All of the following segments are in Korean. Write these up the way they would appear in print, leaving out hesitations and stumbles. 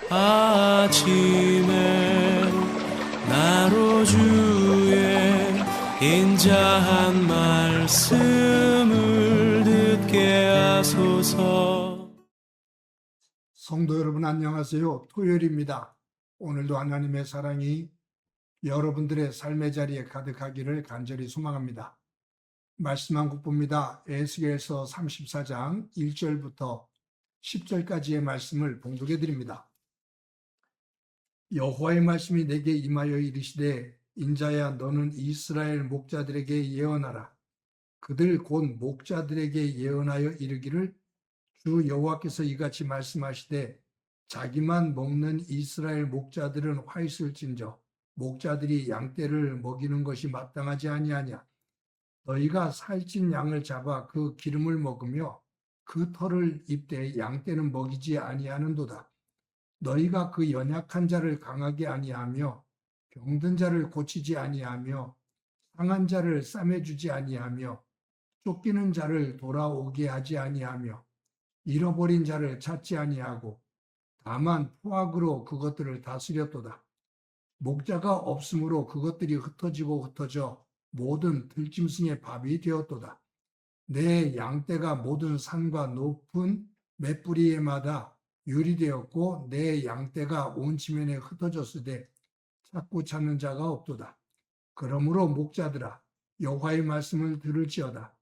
아침에 나로 주의 인자한 말씀을 듣게 하소서. 성도 여러분 안녕하세요. 토요일입니다. 오늘도 하나님의 사랑이 여러분들의 삶의 자리에 가득하기를 간절히 소망합니다. 말씀 한 국봅니다. 에스겔서 34장 1절부터 10절까지의 말씀을 봉독해 드립니다. 여호와의 말씀이 내게 임하여 이르시되 인자야 너는 이스라엘 목자들에게 예언하라. 그들 곧 목자들에게 예언하여 이르기를 주 여호와께서 이같이 말씀하시되 자기만 먹는 이스라엘 목자들은 화 있을진저 목자들이 양떼를 먹이는 것이 마땅하지 아니하냐. 너희가 살찐 양을 잡아 그 기름을 먹으며 그 털을 입되 양떼는 먹이지 아니하는도다. 너희가 그 연약한 자를 강하게 아니하며 병든 자를 고치지 아니하며 상한 자를 싸매주지 아니하며 쫓기는 자를 돌아오게 하지 아니하며 잃어버린 자를 찾지 아니하고 다만 포악으로 그것들을 다스렸도다. 목자가 없으므로 그것들이 흩어지고 흩어져 모든 들짐승의 밥이 되었도다. 내 양떼가 모든 산과 높은 맷뿌리에마다 유리되었고 내 양떼가 온 지면에 흩어졌으되 찾고 찾는 자가 없도다. 그러므로 목자들아 여호와의 말씀을 들을지어다.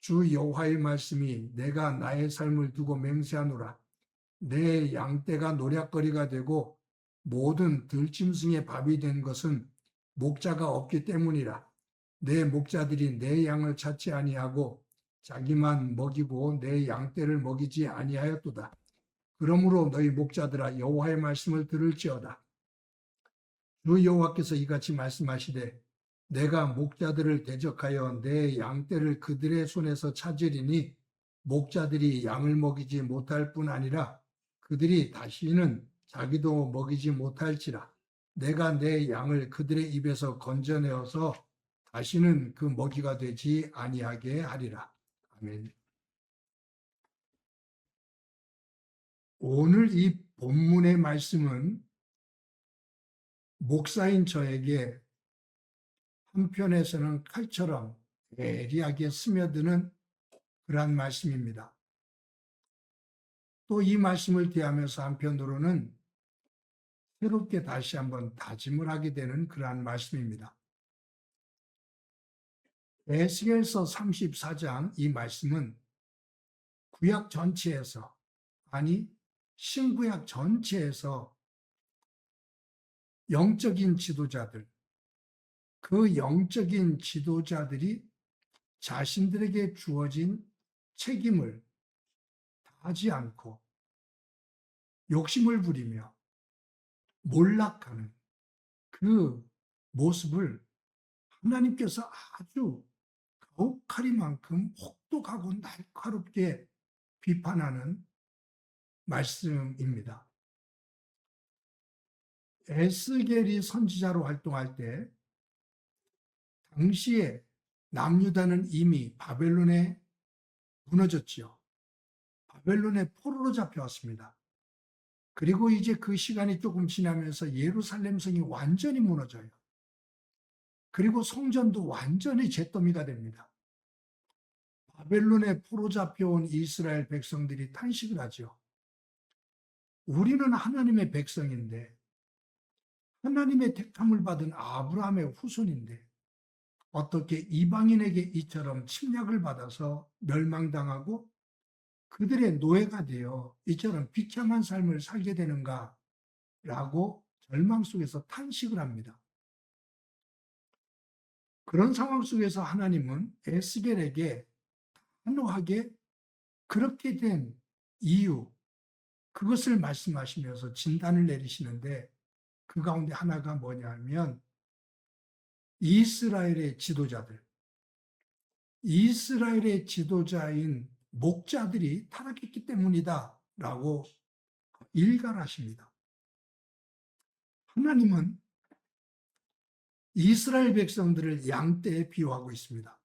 주 여호와의 말씀이 내가 나의 삶을 두고 맹세하노라. 내 양떼가 노략거리가 되고 모든 들짐승의 밥이 된 것은 목자가 없기 때문이라. 내 목자들이 내 양을 찾지 아니하고 자기만 먹이고 내 양떼를 먹이지 아니하였도다. 그러므로 너희 목자들아 여호와의 말씀을 들을지어다. 주 여호와께서 이같이 말씀하시되 내가 목자들을 대적하여 내 양떼를 그들의 손에서 찾으리니 목자들이 양을 먹이지 못할 뿐 아니라 그들이 다시는 자기도 먹이지 못할지라. 내가 내 양을 그들의 입에서 건져내어서 다시는 그 먹이가 되지 아니하게 하리라. 아멘. 오늘 이 본문의 말씀은 목사인 저에게 한편에서는 칼처럼 예리하게 스며드는 그러한 말씀입니다. 또 이 말씀을 대하면서 한편으로는 새롭게 다시 한번 다짐을 하게 되는 그러한 말씀입니다. 에스겔서 34장 이 말씀은 구약 전체에서 아니 신구약 전체에서 영적인 지도자들 그 영적인 지도자들이 자신들에게 주어진 책임을 다하지 않고 욕심을 부리며 몰락하는 그 모습을 하나님께서 아주 가혹하리만큼 혹독하고 날카롭게 비판하는 말씀입니다. 에스겔이 선지자로 활동할 때 당시에 남유다는 이미 바벨론에 무너졌지요. 바벨론의 포로로 잡혀왔습니다. 그리고 이제 그 시간이 조금 지나면서 예루살렘 성이 완전히 무너져요. 그리고 성전도 완전히 잿더미가 됩니다. 바벨론에 포로 잡혀온 이스라엘 백성들이 탄식을 하죠. 우리는 하나님의 백성인데 하나님의 택함을 받은 아브라함의 후손인데 어떻게 이방인에게 이처럼 침략을 받아서 멸망당하고 그들의 노예가 되어 이처럼 비참한 삶을 살게 되는가 라고 절망 속에서 탄식을 합니다. 그런 상황 속에서 하나님은 에스겔에게 단호하게 그렇게 된 이유, 그것을 말씀하시면서 진단을 내리시는데 그 가운데 하나가 뭐냐면 이스라엘의 지도자들, 이스라엘의 지도자인 목자들이 타락했기 때문이다 라고 일갈하십니다. 하나님은 이스라엘 백성들을 양떼에 비유하고 있습니다.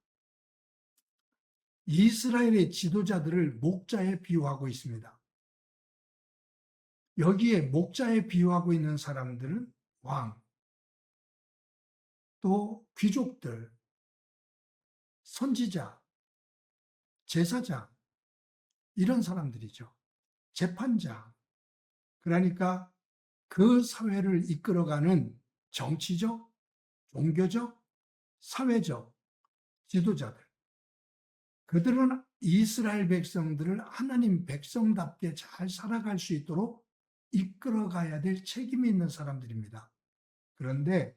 이스라엘의 지도자들을 목자에 비유하고 있습니다. 여기에 목자에 비유하고 있는 사람들은 왕, 또 귀족들, 선지자, 제사장, 이런 사람들이죠. 재판장. 그러니까 그 사회를 이끌어가는 정치적, 종교적, 사회적 지도자들. 그들은 이스라엘 백성들을 하나님 백성답게 잘 살아갈 수 있도록 이끌어가야 될 책임이 있는 사람들입니다. 그런데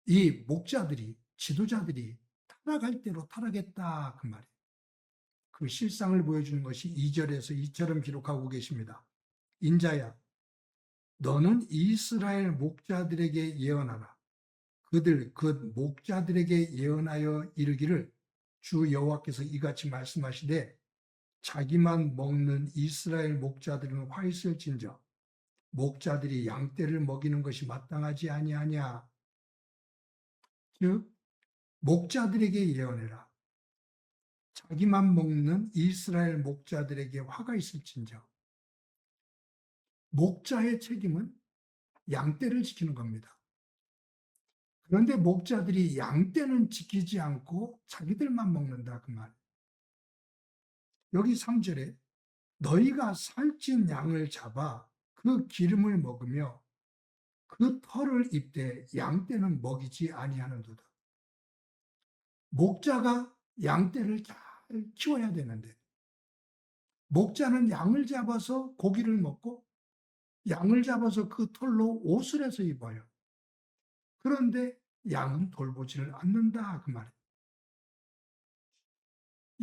이 목자들이, 지도자들이 타락할 대로 타락했다 그 말이에요. 그 실상을 보여주는 것이 2절에서 이처럼 기록하고 계십니다. 인자야, 너는 이스라엘 목자들에게 예언하라. 그들 그 목자들에게 예언하여 이르기를 주 여호와께서 이같이 말씀하시되 자기만 먹는 이스라엘 목자들은 화 있을진저 목자들이 양떼를 먹이는 것이 마땅하지 아니하냐. 즉 목자들에게 예언해라. 자기만 먹는 이스라엘 목자들에게 화가 있을진저. 목자의 책임은 양떼를 지키는 겁니다. 그런데 목자들이 양떼는 지키지 않고 자기들만 먹는다 그 말. 여기 3절에 너희가 살찐 양을 잡아 그 기름을 먹으며 그 털을 입되 양떼는 먹이지 아니하는도다. 목자가 양떼를 잘 키워야 되는데 목자는 양을 잡아서 고기를 먹고 양을 잡아서 그 털로 옷을 해서 입어요. 그런데 양은 돌보지를 않는다 그 말이에요.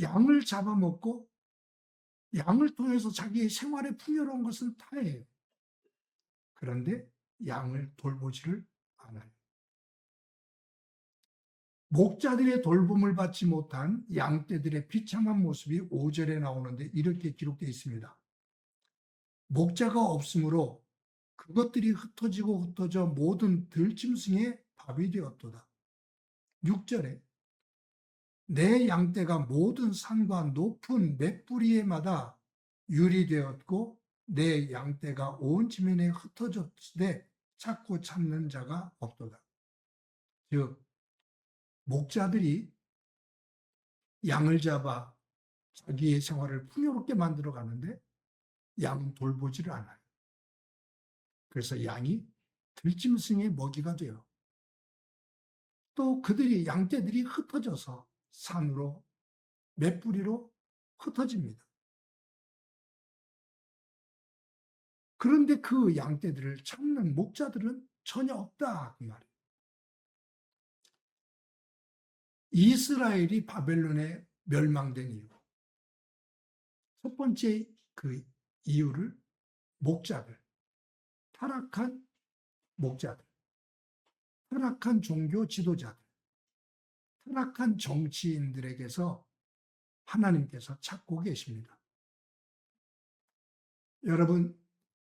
양을 잡아먹고 양을 통해서 자기의 생활에 풍요로운 것은 다예요. 그런데 양을 돌보지를 않아요. 목자들의 돌봄을 받지 못한 양떼들의 비참한 모습이 5절에 나오는데 이렇게 기록되어 있습니다. 목자가 없으므로 그것들이 흩어지고 흩어져 모든 들짐승의 밥이 되었도다. 6절에 내 양떼가 모든 산과 높은 맷뿌리에마다 유리되었고 내 양떼가 온 지면에 흩어졌으되 찾고 찾는 자가 없도다. 즉 목자들이 양을 잡아 자기의 생활을 풍요롭게 만들어 가는데 양 돌보지를 않아요. 그래서 양이 들짐승의 먹이가 돼요. 또 그들이 양떼들이 흩어져서 산으로 맷뿌리로 흩어집니다. 그런데 그 양떼들을 찾는 목자들은 전혀 없다 그 말이에요. 이스라엘이 바벨론에 멸망된 이유. 첫 번째 그 이유를 목자들, 타락한 목자들, 타락한 종교 지도자들, 타락한 정치인들에게서 하나님께서 찾고 계십니다. 여러분,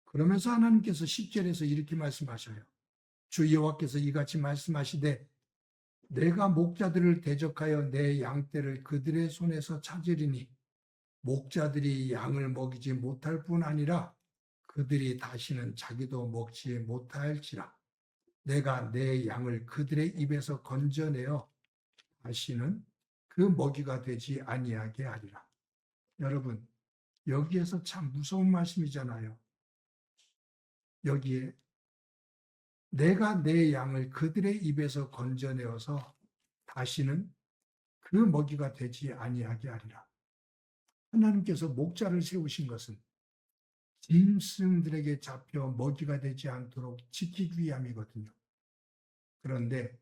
그러면서 하나님께서 10절에서 이렇게 말씀하셔요. 주 여호와께서 이같이 말씀하시되 내가 목자들을 대적하여 내 양떼를 그들의 손에서 찾으리니 목자들이 양을 먹이지 못할 뿐 아니라 그들이 다시는 자기도 먹지 못할지라. 내가 내 양을 그들의 입에서 건져내어 다시는 그 먹이가 되지 아니하게 하리라. 여러분, 여기에서 참 무서운 말씀이잖아요. 여기에 내가 내 양을 그들의 입에서 건져내어서 다시는 그 먹이가 되지 아니하게 하리라. 하나님께서 목자를 세우신 것은 짐승들에게 잡혀 먹이가 되지 않도록 지키기 위함이거든요. 그런데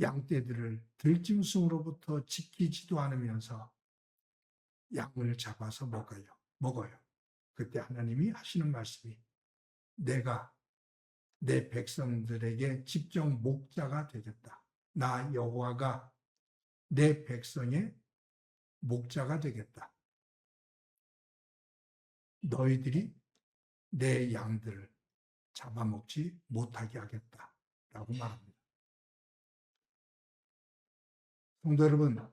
양떼들을 들짐승으로부터 지키지도 않으면서 양을 잡아서 먹어요. 그때 하나님이 하시는 말씀이 내가 내 백성들에게 직접 목자가 되겠다. 나 여호와가 내 백성의 목자가 되겠다. 너희들이 내 양들을 잡아먹지 못하게 하겠다. 라고 말합니다. 성도 여러분,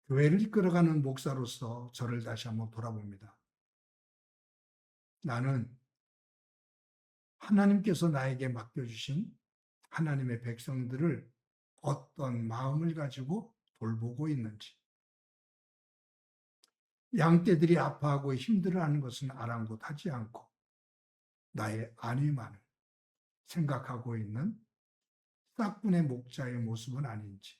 교회를 이끌어가는 목사로서 저를 다시 한번 돌아봅니다. 나는 하나님께서 나에게 맡겨주신 하나님의 백성들을 어떤 마음을 가지고 돌보고 있는지, 양떼들이 아파하고 힘들어하는 것은 아랑곳하지 않고 나의 안위만을 생각하고 있는 싹군의 목자의 모습은 아닌지,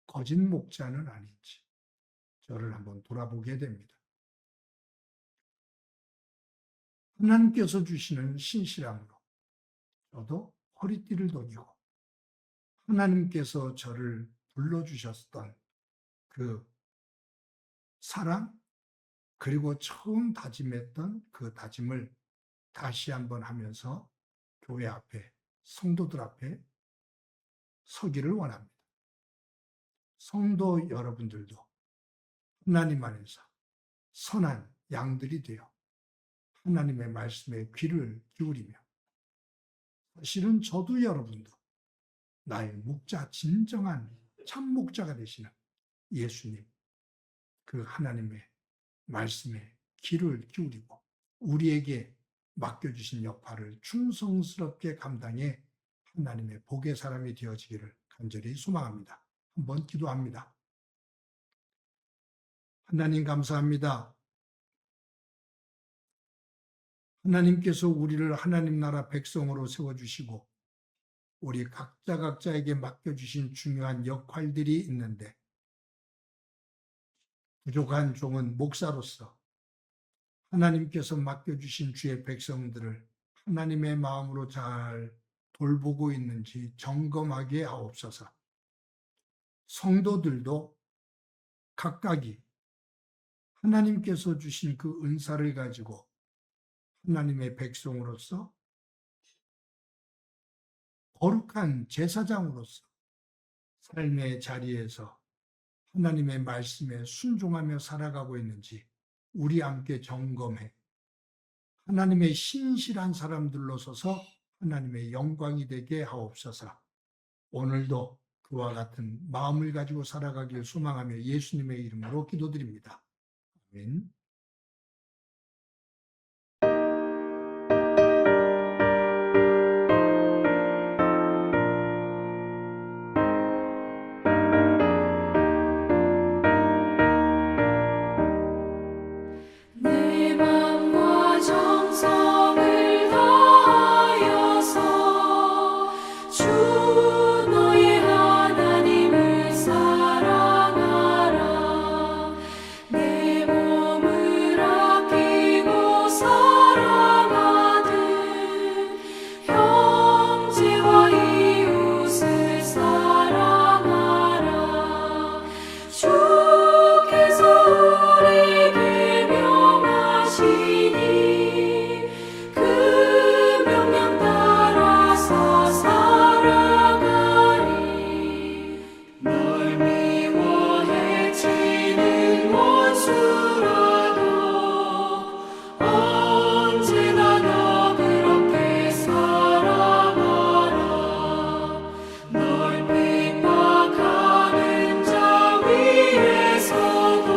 거짓 목자는 아닌지 저를 한번 돌아보게 됩니다. 하나님께서 주시는 신실함으로 저도 허리띠를 돌리고 하나님께서 저를 불러주셨던 그 사랑, 그리고 처음 다짐했던 그 다짐을 다시 한번 하면서 교회 앞에, 성도들 앞에 서기를 원합니다. 성도 여러분들도 하나님 안에서 선한 양들이 되어 하나님의 말씀에 귀를 기울이며, 사실은 저도 여러분도 나의 목자, 진정한 참 목자가 되시는 예수님, 그 하나님의 말씀에 귀를 기울이고 우리에게 맡겨주신 역할을 충성스럽게 감당해 하나님의 복의 사람이 되어지기를 간절히 소망합니다. 한번 기도합니다. 하나님 감사합니다. 하나님께서 우리를 하나님 나라 백성으로 세워주시고 우리 각자에게 맡겨주신 중요한 역할들이 있는데, 부족한 종은 목사로서 하나님께서 맡겨주신 주의 백성들을 하나님의 마음으로 잘 돌보고 있는지 점검하게 하옵소서. 성도들도 각각이 하나님께서 주신 그 은사를 가지고 하나님의 백성으로서 거룩한 제사장으로서 삶의 자리에서 하나님의 말씀에 순종하며 살아가고 있는지 우리 함께 점검해 하나님의 신실한 사람들로 서서 하나님의 영광이 되게 하옵소서. 오늘도 그와 같은 마음을 가지고 살아가길 소망하며 예수님의 이름으로 기도드립니다. 아멘. 내 맘과 정성을 다하여서 주 너의 하나님을 사랑하라. 내 몸을 아끼고 사랑하듯 형제와 이웃을 사랑하라. 주께서 우리에게 명하시니 그 명령 따라서 살아가리. 널 미워 해치는 원수라도 언제나 너 그렇게 사랑하라. 널 핍박하는 자 위에서도